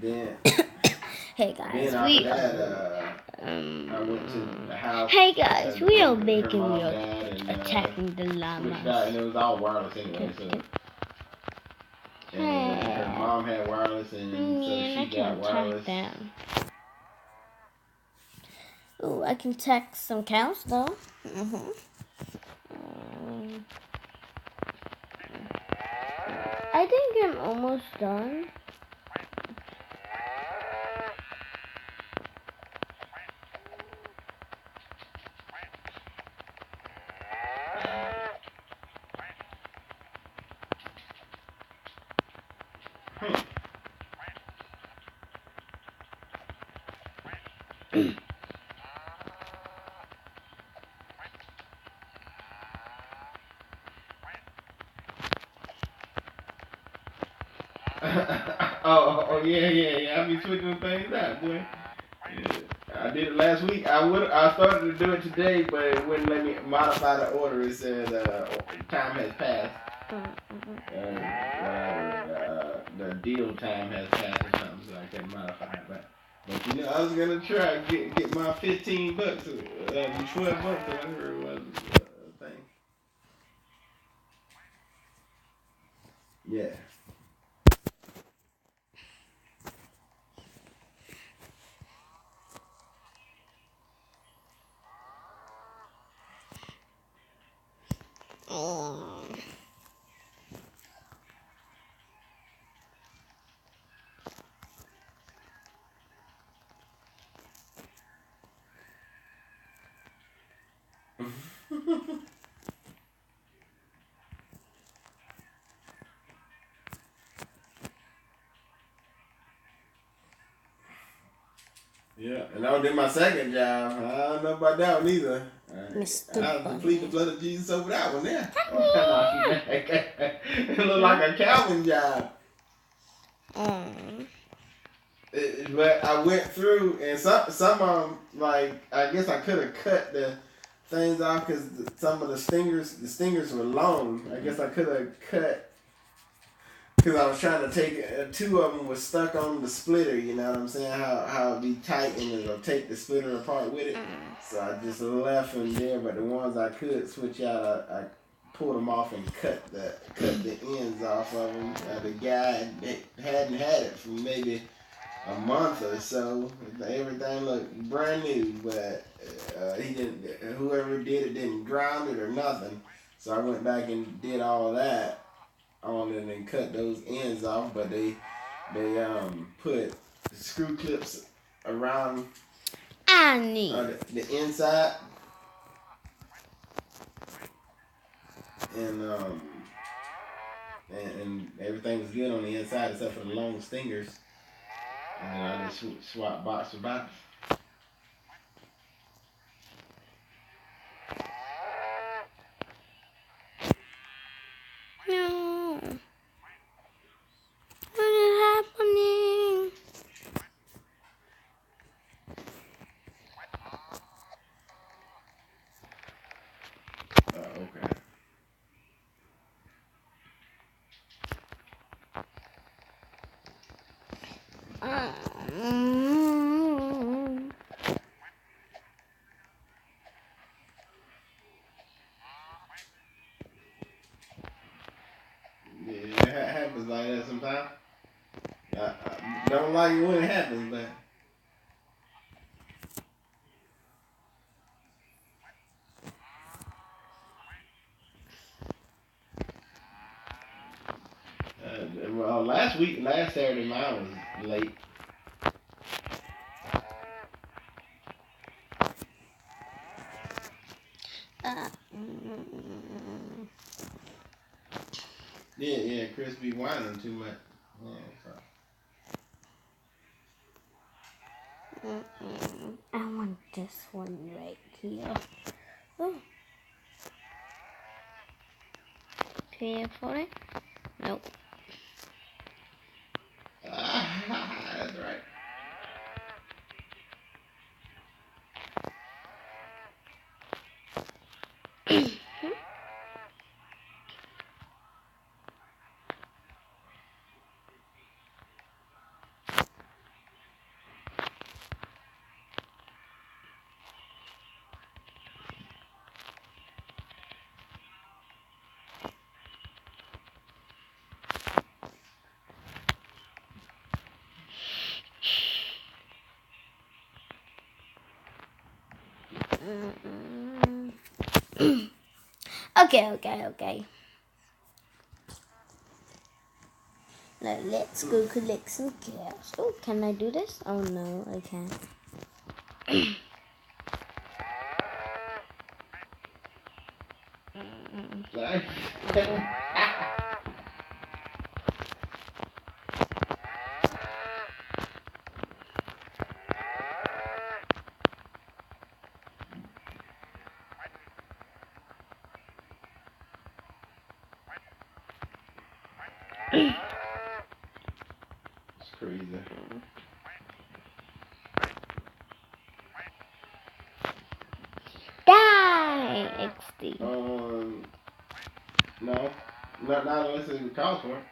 Then Hey guys, after we that, I went to the house. Hey guys, we are making mom, we are dad, and, attacking the switched out, and llamas. it was all wireless anyway. So, and her mom had wireless, and so she got wireless. Them. Ooh, I can text some cows though. I think I'm almost done. oh yeah. I be switching things out, boy. Yeah. I did it last week. I started to do it today, but it wouldn't let me modify the order. It said time has passed. The deal time has passed or something, so I can't modify it. But I was gonna try get my $15, $12, whatever it was thing. Yeah. Yeah, and I did my second job. I don't know about that one either. I plead the blood of Jesus over that one there. It looked like a Calvin job. But I went through, and some of them, like, I guess I could have cut the things off because some of the stingers were long. I guess I could have cut because I was trying to take two of them was stuck on the splitter. You know what I'm saying? How it'd be tight and it'll take the splitter apart with it. So I just left them there. But the ones I could switch out, I pulled them off and cut the ends off of them. The guy hadn't had it for maybe a month or so. Everything looked brand new, but he didn't. Whoever did it didn't ground it or nothing. So I went back and did all that on it and cut those ends off. But they put screw clips around the inside, and everything was good on the inside except for the long stingers. And then I just swap box for box. No. What is happening? Okay. Yeah, it happens like that sometimes. I don't like it when it happens, but. Well, last Saturday, mine was late. Yeah, Chris be whining too much. Yeah, I want this one right here. Oh. Pay for it? Nope. That's right. Okay. Now let's go collect some cash. Oh, can I do this? Oh no, I can't. It's crazy. Die! XD. No. Not unless it calls for it.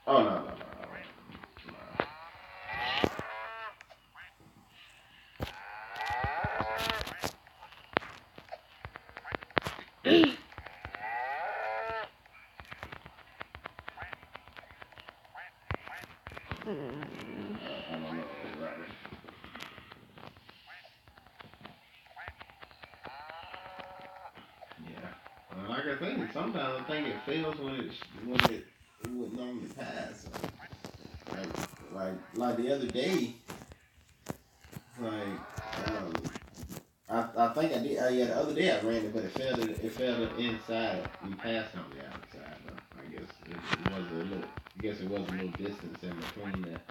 Oh, no. I don't know. Yeah. Like I think sometimes I think it fails when it wouldn't normally pass. Like the other day, I think I did. Yeah, the other day I ran it, but it fell to the inside and passed on the outside. Though. I guess it was a little. I guess it was a little distance in between that.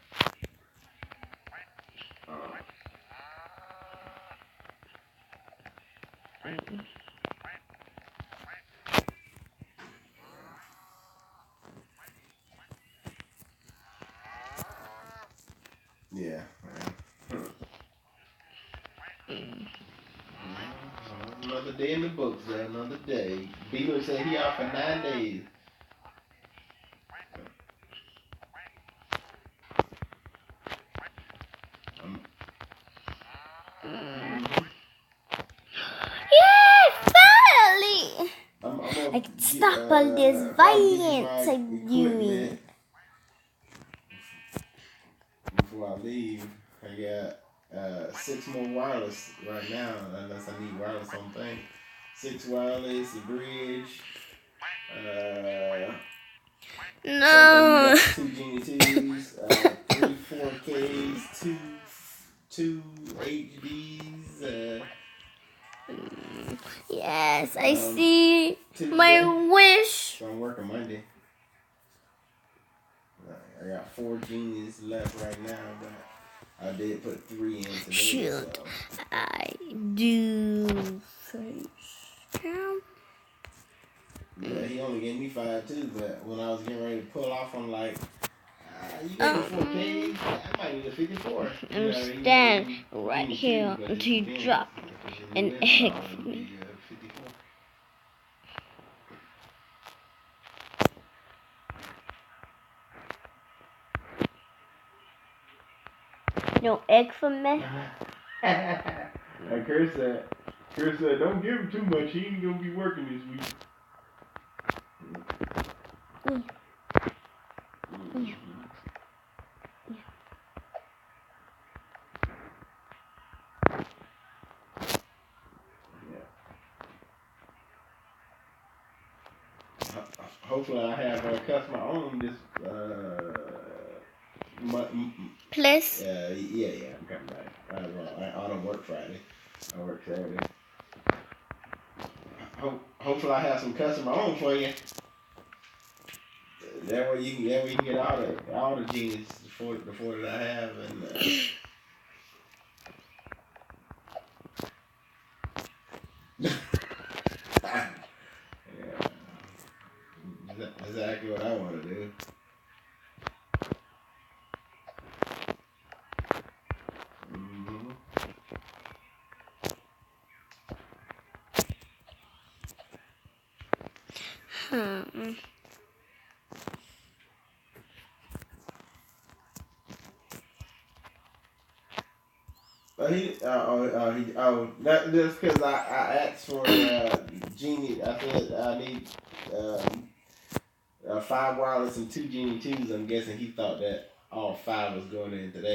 Yeah. Another day in the books. Another day. Beaver said he out for 9 days. Finally! I can stop all this violence I'm doing. Before I leave, I got 6 more wireless right now, unless I need wireless on thing. 6 wireless, a bridge. No. 2 Genie 2s, 3 4Ks, 2 HDs. Yes, I see my wish. So I'm working Monday. I got 4 Genies left right now, but I did put 3 in today. Shoot, so. I do first. Yeah, he only gave me 5 too, but when I was getting ready to pull off, I'm like, you gave me 4K, I might need a 54. Stand right here until you drop an egg for me. No egg for me? And Chris said, don't give him too much. He ain't gonna be working this week. Hopefully I have a customer on this Please? Yeah, I'm coming back. I don't work Friday. I work Saturday. Hopefully I have some customer on for you. That way you can get all the genies before that I have and yeah. That's exactly what I want to do. That's just because I asked for Genie. I said I need 5 wireless and 2 Genie 2s. I'm guessing he thought that all 5 was going in today.